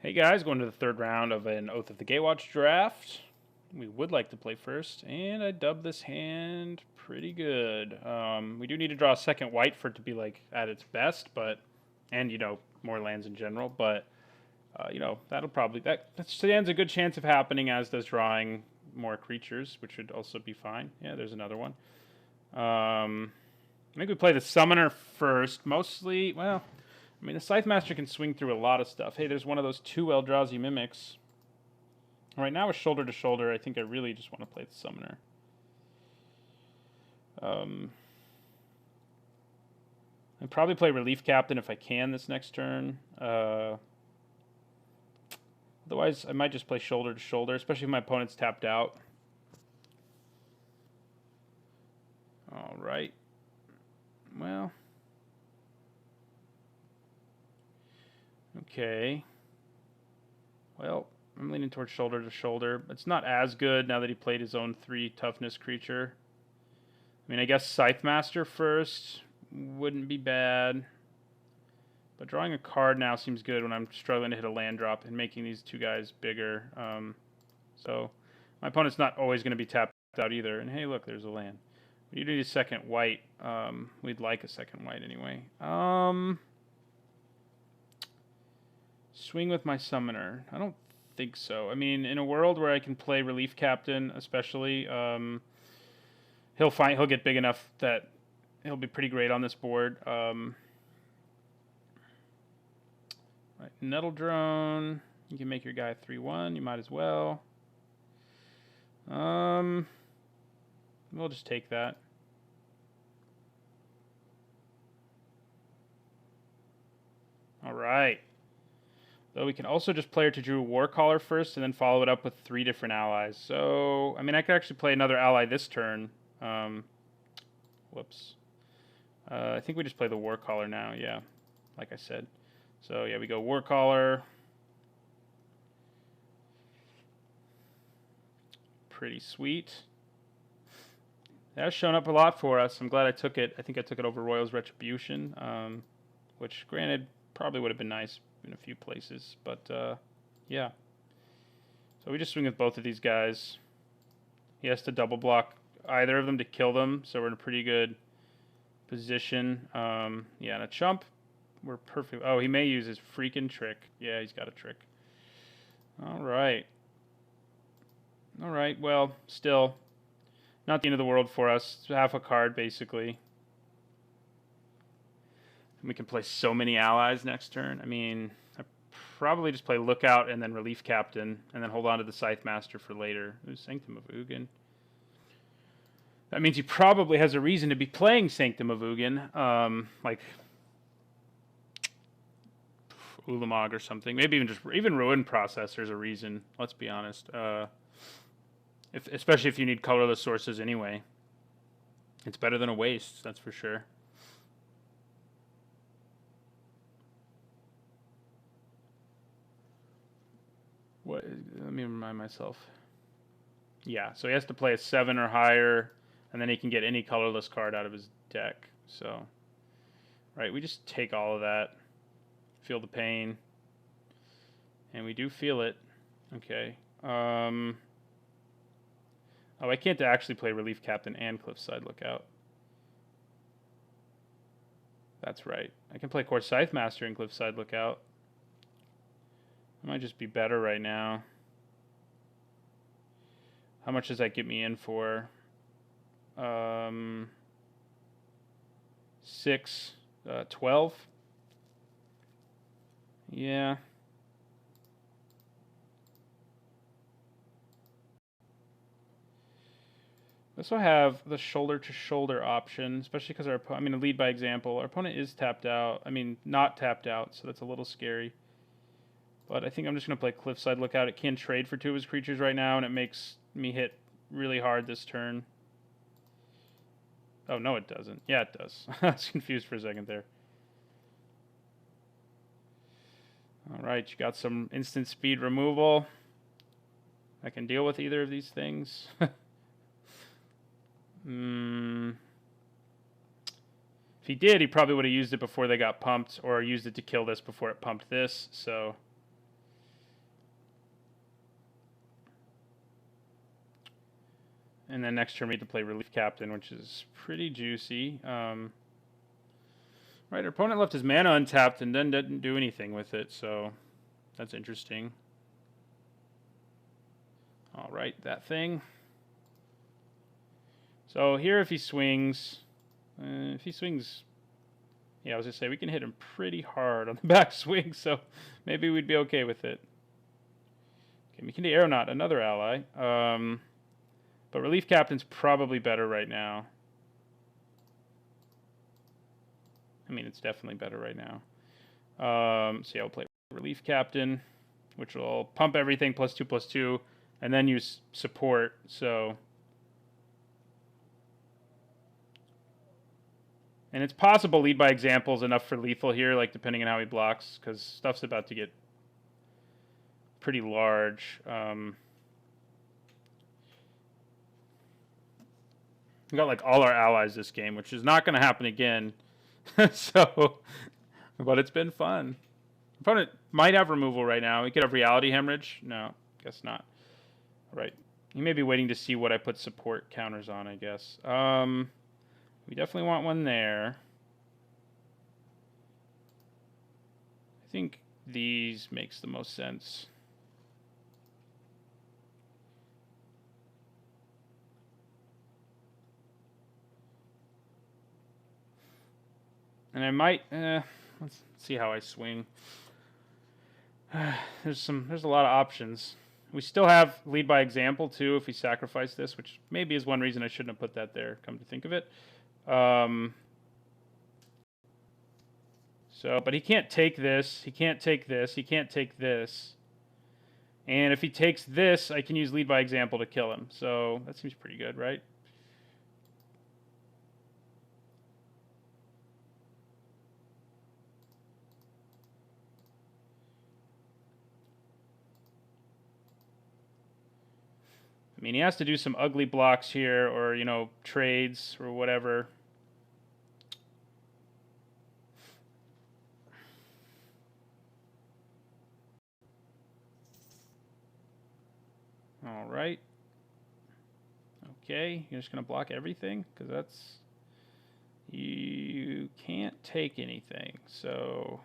Hey guys, going to the third round of an Oath of the Gatewatch draft. We would like to play first, and I dubbed this hand pretty good. We do need to draw a second white for it to be like at its best, and more lands in general. But that'll probably that stands a good chance of happening, as does drawing more creatures, which would also be fine. Yeah, there's another one. I think we play the Summoner first, mostly. Well, I mean, the Scythe Master can swing through a lot of stuff. Hey, there's one of those two Eldrazi Mimics. All right, now with shoulder to shoulder, I think I really just want to play the Summoner. I'd probably play Relief Captain if I can this next turn. Otherwise, I might just play shoulder to shoulder, especially if my opponent's tapped out. All right. Well. Okay. Well, I'm leaning towards shoulder to shoulder. It's not as good now that he played his own 3 toughness creature. I mean, I guess Scythe Master first wouldn't be bad. But drawing a card now seems good when I'm struggling to hit a land drop and making these two guys bigger. So my opponent's not always going to be tapped out either. And hey, look, there's a land. We need a second white. We'd like a second white anyway. Swing with my Summoner. I don't think so. I mean, in a world where I can play Relief Captain, especially, he'll get big enough that he'll be pretty great on this board. Right, Nettle Drone. You can make your guy 3/1. You might as well. We'll just take that. All right. Though we can also just play her to Drew Warcaller first and then follow it up with 3 different allies. So, I mean, I could actually play another ally this turn. Whoops. I think we just play the Warcaller now, yeah, like I said. So, yeah, we go Warcaller. Pretty sweet. That's shown up a lot for us. I'm glad I took it. I think I took it over Royal's Retribution, which, granted, probably would have been nice in a few places, but yeah. So we just swing with both of these guys. He has to double block either of them to kill them, so we're in a pretty good position. Yeah, and a chump, we're perfect. Oh, he may use his freaking trick. Yeah, he's got a trick. All right. All right, well, still not the end of the world for us. It's half a card, basically. We can play so many allies next turn. I mean, I probably just play Lookout and then Relief Captain, and then hold on to the Scythe Master for later. Ooh, Sanctum of Ugin. That means he probably has a reason to be playing Sanctum of Ugin, like Ulamog or something. Maybe even Ruin Processor's a reason. Let's be honest. Especially if you need colorless sources anyway. It's better than a waste, that's for sure. Let me remind myself. Yeah, so he has to play a 7 or higher, and then he can get any colorless card out of his deck. So, right, we just take all of that, feel the pain, and we do feel it. Okay. Oh, I can't actually play Relief Captain and Cliffside Lookout. That's right. I can play Core Scythe Master and Cliffside Lookout. It might just be better right now. How much does that get me in for? 6, 12. Yeah. We also have the shoulder to shoulder option, especially because lead by example. Our opponent is tapped out. I mean, not tapped out, so that's a little scary. But I think I'm just going to play Cliffside Lookout. It can trade for 2 of his creatures right now, and it makes me hit really hard this turn. Oh, no, it doesn't. Yeah, it does. I was confused for a second there. All right, you got some instant speed removal. I can deal with either of these things. If he did, he probably would have used it before they got pumped, or used it to kill this before it pumped this, so And then next turn we need to play Relief Captain, which is pretty juicy. Right, our opponent left his mana untapped and then didn't do anything with it, so that's interesting. All right, that thing. So here if he swings, yeah, I was going to say we can hit him pretty hard on the back swing, so maybe we'd be okay with it. Okay, we can do Aeronaut, another ally. But Relief Captain's probably better right now. I mean, it's definitely better right now. So yeah, I'll play Relief Captain, which will pump everything +2/+2, and then use support. So, and it's possible lead by example is enough for lethal here, like depending on how he blocks, because stuff's about to get pretty large. We got like all our allies this game, which is not going to happen again. So, but it's been fun. Opponent might have removal right now. We could have Reality Hemorrhage. No, guess not. All right. You may be waiting to see what I put support counters on, I guess. We definitely want one there. I think these makes the most sense. And I might, let's see how I swing. There's a lot of options. We still have lead by example too if we sacrifice this, which maybe is one reason I shouldn't have put that there, come to think of it. But he can't take this, he can't take this, he can't take this. And if he takes this, I can use lead by example to kill him. So that seems pretty good, right? I mean, he has to do some ugly blocks here or, you know, trades or whatever. All right. Okay, you're just going to block everything? Because that's... You can't take anything, so...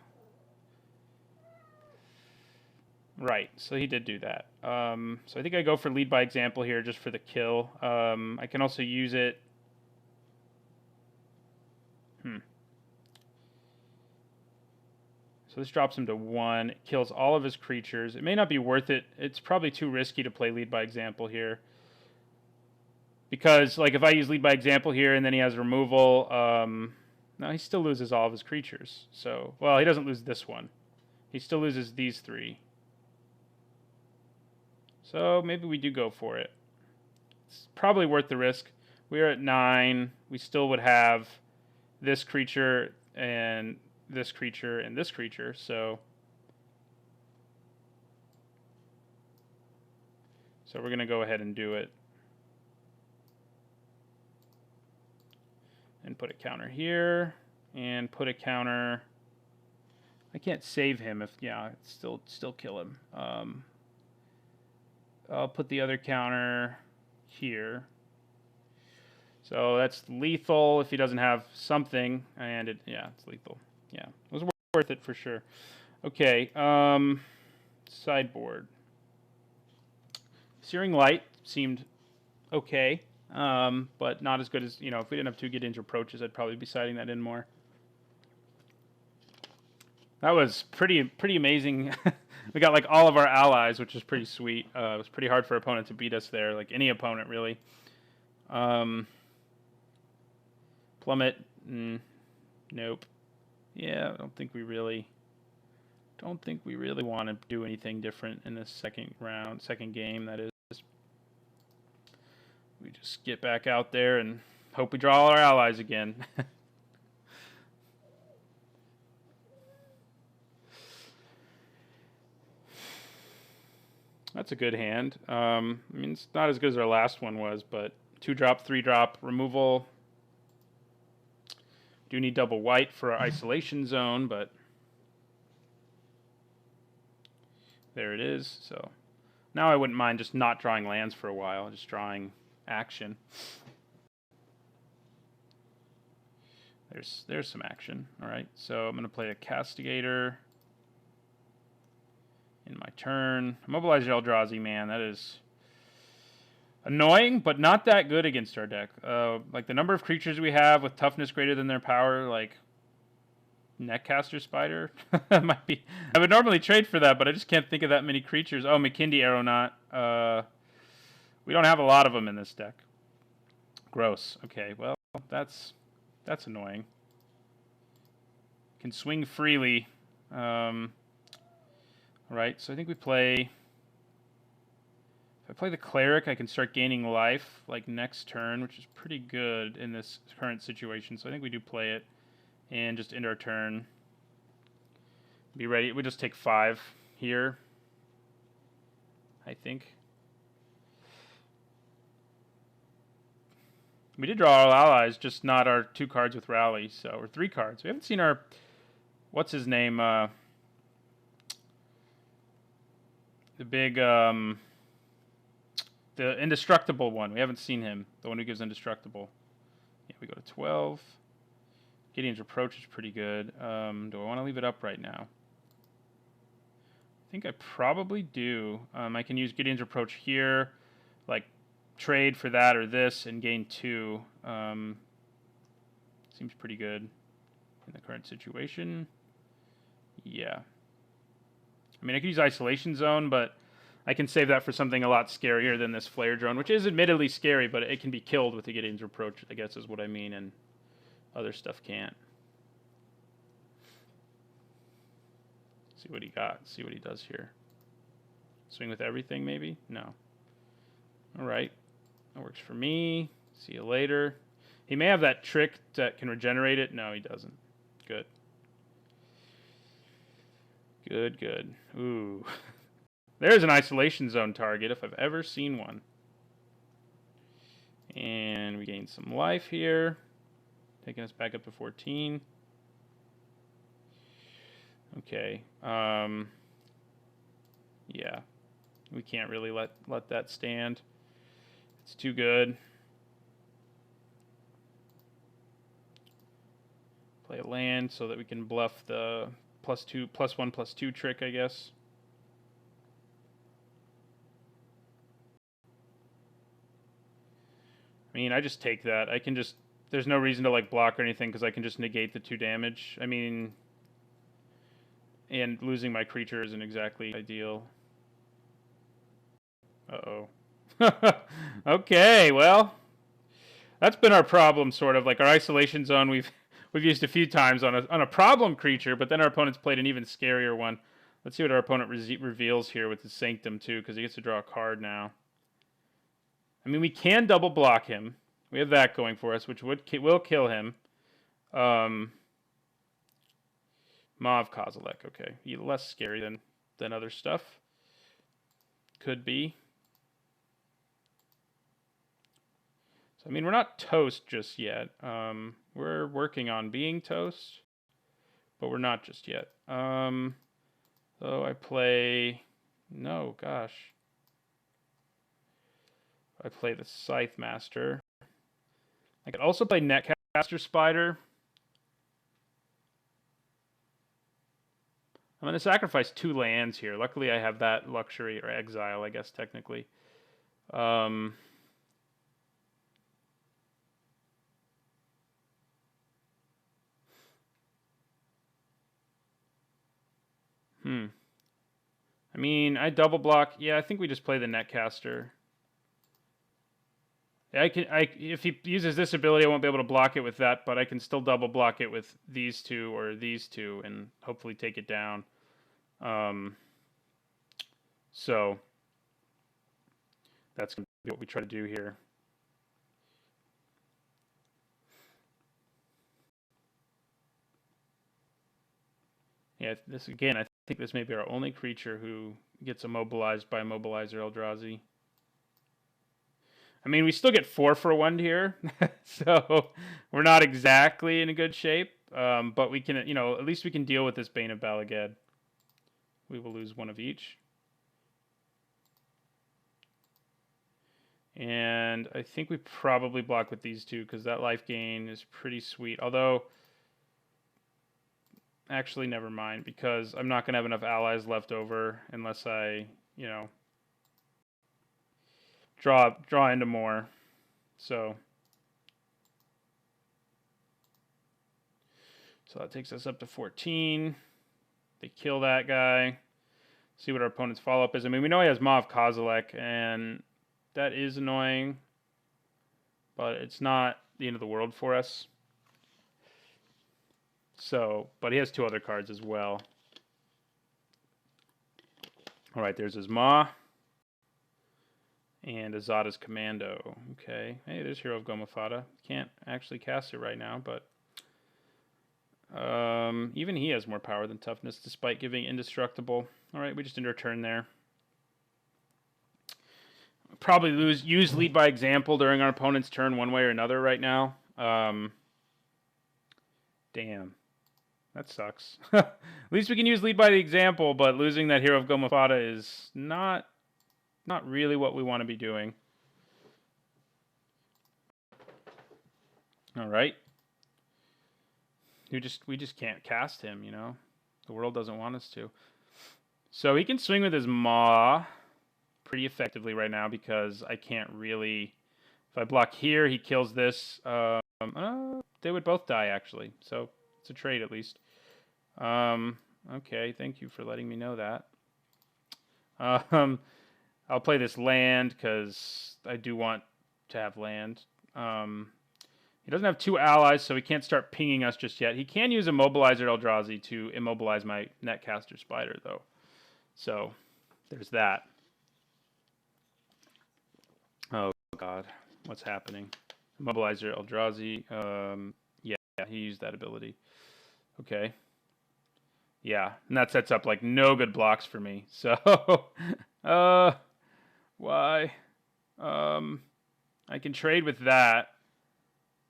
Right, so he did do that. So I think I go for lead by example here just for the kill. I can also use it... So this drops him to 1. It kills all of his creatures. It may not be worth it. It's probably too risky to play lead by example here. Because, like, if I use lead by example here and then he has removal, no, he still loses all of his creatures. So, well, he doesn't lose this one. He still loses these 3. So maybe we do go for it. It's probably worth the risk. We're at 9. We still would have this creature and this creature and this creature. So we're going to go ahead and do it. And put a counter here. And put a counter... I can't save him if... Yeah, still kill him. I'll put the other counter here. So that's lethal if he doesn't have something. And yeah, it's lethal. Yeah, it was worth it for sure. Okay, sideboard. Searing Light seemed okay, but not as good as, you know, if we didn't have 2 Get-Inge approaches, I'd probably be siding that in more. That was pretty amazing. We got like all of our allies, which is pretty sweet. It was pretty hard for opponent to beat us there, like any opponent really. Plummet, nope. Yeah, I don't think we really want to do anything different in this second game. That is, we just get back out there and hope we draw all our allies again. That's a good hand. I mean, it's not as good as our last one was, but 2-drop, 3-drop, removal. Do need double white for our isolation zone, but there it is. So now I wouldn't mind just not drawing lands for a while, just drawing action. There's some action. All right, so I'm going to play a Castigator in my turn. Mobilize your Eldrazi, man. That is annoying, but not that good against our deck. Like the number of creatures we have with toughness greater than their power, like Netcaster Spider, might be. I would normally trade for that, but I just can't think of that many creatures. Oh, McKindy Aeronaut. We don't have a lot of them in this deck. Gross. Okay, well, that's annoying. Can swing freely. All right, so I think we play. If I play the Cleric, I can start gaining life like next turn, which is pretty good in this current situation. So I think we do play it and just end our turn. Be ready. We just take 5 here, I think. We did draw our allies, just not our 2 cards with Rally, so or 3 cards. We haven't seen our what's his name? The big the indestructible one. We haven't seen him. The one who gives indestructible. Yeah, we go to 12. Gideon's Reproach is pretty good. Do I want to leave it up right now? I think I probably do. I can use Gideon's Reproach here, like trade for that or this and gain 2. Seems pretty good in the current situation. Yeah. I mean, I could use Isolation Zone, but I can save that for something a lot scarier than this Flare Drone, which is admittedly scary, but it can be killed with the Gideon's Reproach, I guess is what I mean, and other stuff can't. See what he got. See what he does here. Swing with everything, maybe? No. All right. That works for me. See you later. He may have that trick that can regenerate it. No, he doesn't. Good. Good, good. Ooh. There's an Isolation Zone target if I've ever seen one. And we gain some life here. Taking us back up to 14. Okay. Yeah. We can't really let that stand. It's too good. Play a land so that we can bluff the +1/+2 trick, I guess. I mean, I just take that. I can just... There's no reason to like block or anything because I can just negate the 2 damage. I mean... And losing my creature isn't exactly ideal. Uh-oh. Okay, well... That's been our problem, sort of. Like, our Isolation Zone we've used a few times on a problem creature, but then our opponent's played an even scarier one. Let's see what our opponent reveals here with his Sanctum, too, because he gets to draw a card now. I mean, we can double block him. We have that going for us, which will kill him. Mav Kozilek, okay. He's less scary than other stuff. Could be. So, I mean, we're not toast just yet. We're working on being toast, but we're not just yet. So I play... No, gosh. I play the Scythe Master. I could also play Netcaster Spider. I'm going to sacrifice 2 lands here. Luckily, I have that luxury, or exile, I guess, technically. I mean, I double block. Yeah, I think we just play the Netcaster. If he uses this ability, I won't be able to block it with that, but I can still double block it with these 2 or these 2 and hopefully take it down. So that's going to be what we try to do here. Yeah, this again, I think this may be our only creature who gets immobilized by Immobilizer Eldrazi. I mean, we still get 4 for 1 here, so we're not exactly in a good shape. But we can, at least we can deal with this Bane of Balagad. We will lose 1 of each. And I think we probably block with these two because that life gain is pretty sweet. Although, actually, never mind because I'm not going to have enough allies left over unless I, you know, draw into more. So that takes us up to 14. They kill that guy. See what our opponent's follow-up is. I mean, we know he has Mav Kozilek, and that is annoying, but it's not the end of the world for us. So, but he has 2 other cards as well. All right, there's his Ma and Azada's Commando. Okay, hey, there's Hero of Gomafata. Can't actually cast it right now, but even he has more power than toughness, despite giving indestructible. All right, we just end our turn there. Probably use lead by example during our opponent's turn one way or another right now. Damn. That sucks. At least we can use lead by the example, but losing that Hero of Gomafata is not really what we want to be doing. All right. We just can't cast him, you know. The world doesn't want us to. So he can swing with his Maw pretty effectively right now because I can't really. If I block here, he kills this. They would both die actually. So it's a trade at least. Okay, thank you for letting me know that. I'll play this land because I do want to have land. He doesn't have 2 allies, so he can't start pinging us just yet. He can use Immobilizer Eldrazi to immobilize my Netcaster Spider, though. So, there's that. Oh, God. What's happening? Immobilizer Eldrazi. Yeah, he used that ability. Okay. Yeah, and that sets up, like, no good blocks for me. So, why? I can trade with that.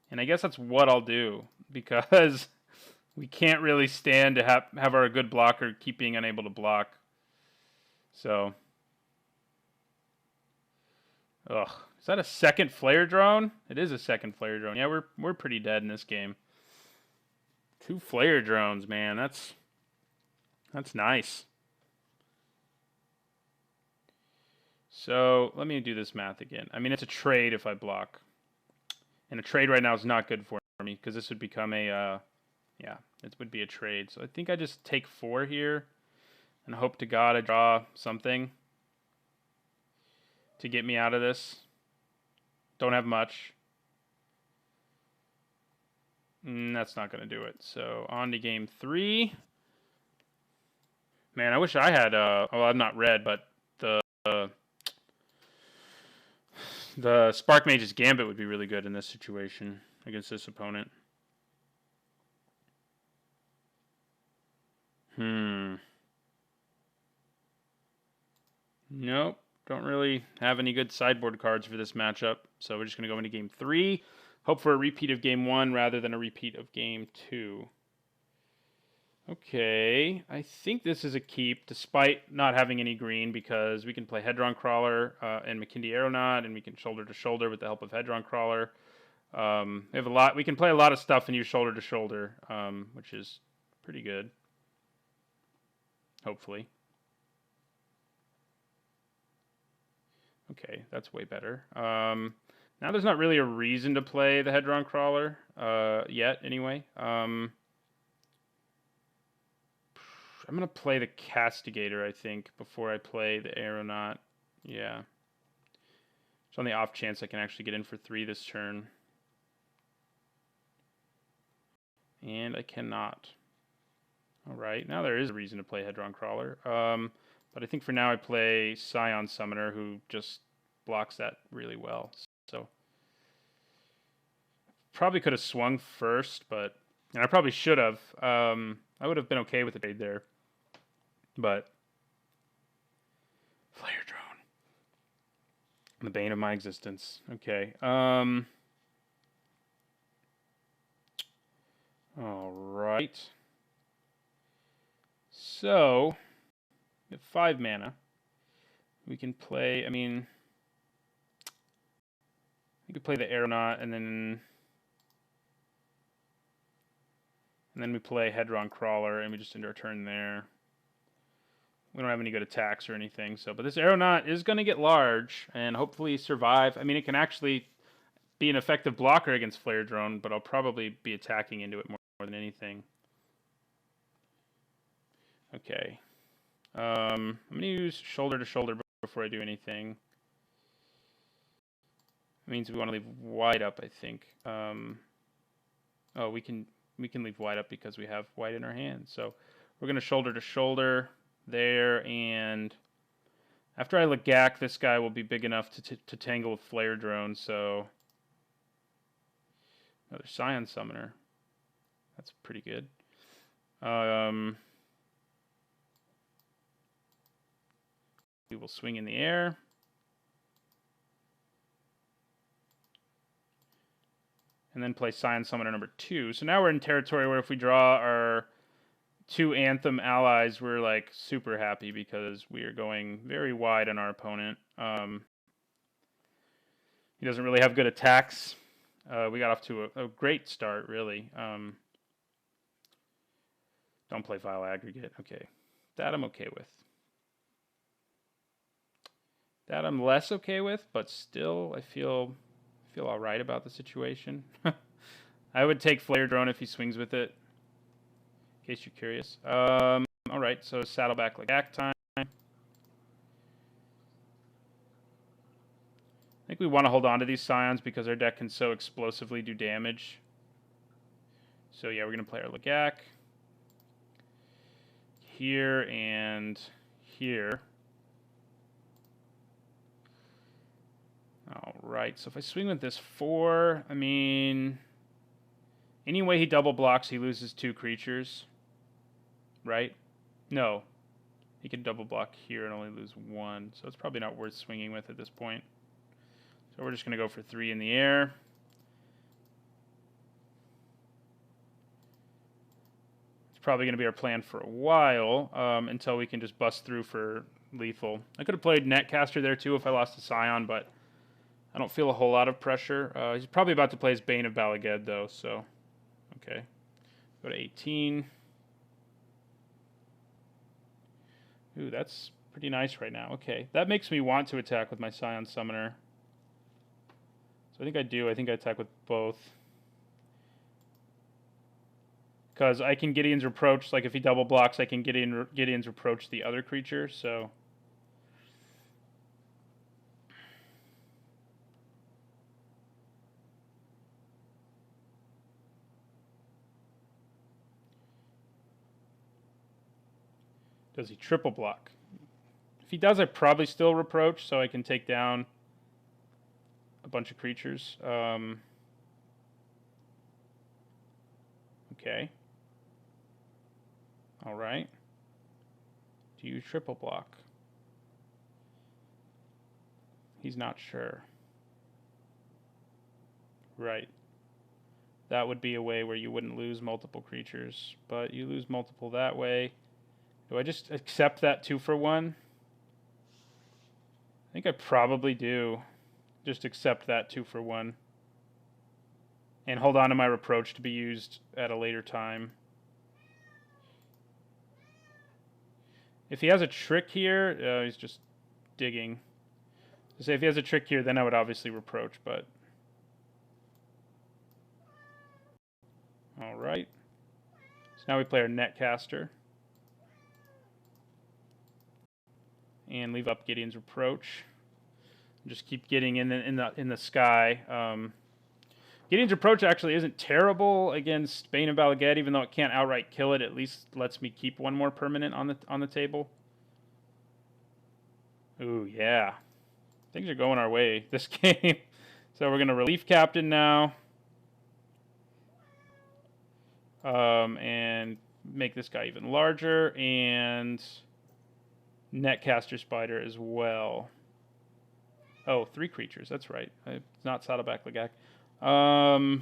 And I guess that's what I'll do, because we can't really stand to have our good blocker keep being unable to block. So, ugh. Is that a second flare drone? It is a second flare drone. Yeah, we're pretty dead in this game. 2 flare drones, man. That's nice. So, let me do this math again. I mean, it's a trade if I block. And a trade right now is not good for me, because this would become a, yeah, it would be a trade. So I think I just take 4 here, and hope to God I draw something to get me out of this. Don't have much. That's not going to do it. So on to game 3. Man, I wish I had, well, I'm not red, but the Spark Mage's Gambit would be really good in this situation against this opponent. Nope. Don't really have any good sideboard cards for this matchup. So we're just going to go into game 3. Hope for a repeat of game 1 rather than a repeat of game 2. Okay. I think this is a keep despite not having any green because we can play Hedron Crawler and McKindy Aeronaut, and we can shoulder to shoulder with the help of Hedron Crawler. We have a lot. We can play a lot of stuff and use shoulder to shoulder, which is pretty good. Hopefully. Okay, that's way better. Now there's not really a reason to play the Hedron Crawler yet, anyway. I'm going to play the Castigator, I think, before I play the Aeronaut. Yeah. So on the off chance I can actually get in for 3 this turn. And I cannot. Alright, now there is a reason to play Hedron Crawler. But I think for now I play Scion Summoner, who just blocks that really well. So probably could have swung first, and I probably should have. I would have been okay with the trade there. But Flare Drone. The bane of my existence. Okay. Alright. So, we have 5 mana. We can play, I mean, We could play the Aeronaut, and then we play Hedron Crawler, and we just end our turn there. We don't have any good attacks or anything, so. But this Aeronaut is going to get large, and hopefully survive. I mean, it can actually be an effective blocker against Flare Drone, but I'll probably be attacking into it more than anything. Okay. I'm going to use shoulder to shoulder before I do anything. It means we want to leave white up, I think. Oh, we can leave white up because we have white in our hand. So we're going to shoulder to shoulder there, and after I Lagak, this guy will be big enough to tangle with Flare Drone, so another Scion Summoner. That's pretty good. We will swing in the air. And then play Scion Summoner number 2. So now we're in territory where if we draw our 2 Anthem allies, we're like super happy because we are going very wide on our opponent. He doesn't really have good attacks. We got off to a great start, really. Don't play Vile Aggregate. Okay. That I'm okay with. That I'm less okay with, but still I feel all right about the situation. I would take Flare Drone if he swings with it, in case you're curious. All right, so Saddleback Lagak time. I think we want to hold on to these Scions because our deck can so explosively do damage. So yeah, we're going to play our Lagak here and here. All right, so if I swing with this 4, I mean, any way he double blocks, he loses 2 creatures, right? No, he could double block here and only lose 1, so it's probably not worth swinging with at this point. So we're just going to go for 3 in the air. It's probably going to be our plan for a while until we can just bust through for lethal. I could have played Netcaster there too if I lost to Scion, but I don't feel a whole lot of pressure. He's probably about to play his Bane of Balaged, though, so. Okay. Go to 18. Ooh, that's pretty nice right now. Okay. That makes me want to attack with my Scion Summoner. So I think I do. I think I attack with both. Because I can Gideon's Reproach. Like, if he double blocks, I can Gideon's Reproach the other creature, so. Does he triple block? If he does, I probably still Reproach, so I can take down a bunch of creatures. Okay. All right. Do you triple block? He's not sure. Right. That would be a way where you wouldn't lose multiple creatures, but you lose multiple that way. Do I just accept that 2-for-1? I think I probably do. Just accept that 2-for-1. And hold on to my Reproach to be used at a later time. If he has a trick here, he's just digging. So if he has a trick here, then I would obviously Reproach, but. Alright. So now we play our Netcaster. And leave up Gideon's Reproach. Just keep getting in the sky. Gideon's Reproach actually isn't terrible against Bane of Balaged, even though it can't outright kill it. At least lets me keep 1 more permanent on the table. Ooh, yeah. Things are going our way this game. So we're going to Relief Captain now. And make this guy even larger. And Netcaster Spider as well. Oh, 3 creatures. That's right. It's not Saddleback Lagak. I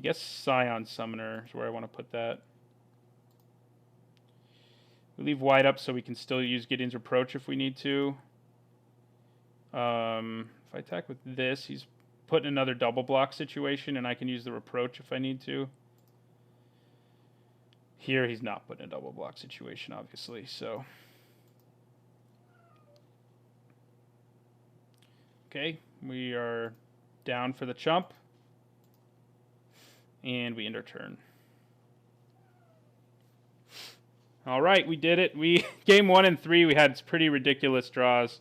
guess Scion Summoner is where I want to put that. We leave white up so we can still use Gideon's Reproach if we need to. If I attack with this, he's put in another double block situation, and I can use the reproach if I need to. Here, he's not put in a double block situation, obviously, so. Okay, we are down for the chump. And we end our turn. All right, we did it. Game 1 and 3, we had pretty ridiculous draws.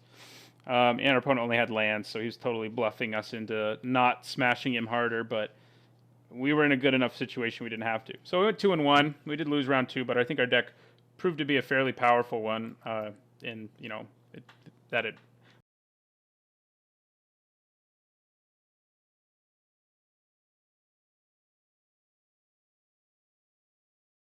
And our opponent only had lands, so he was totally bluffing us into not smashing him harder, but we were in a good enough situation we didn't have to. So we went 2 and 1. We did lose round 2, but I think our deck proved to be a fairly powerful one, and that it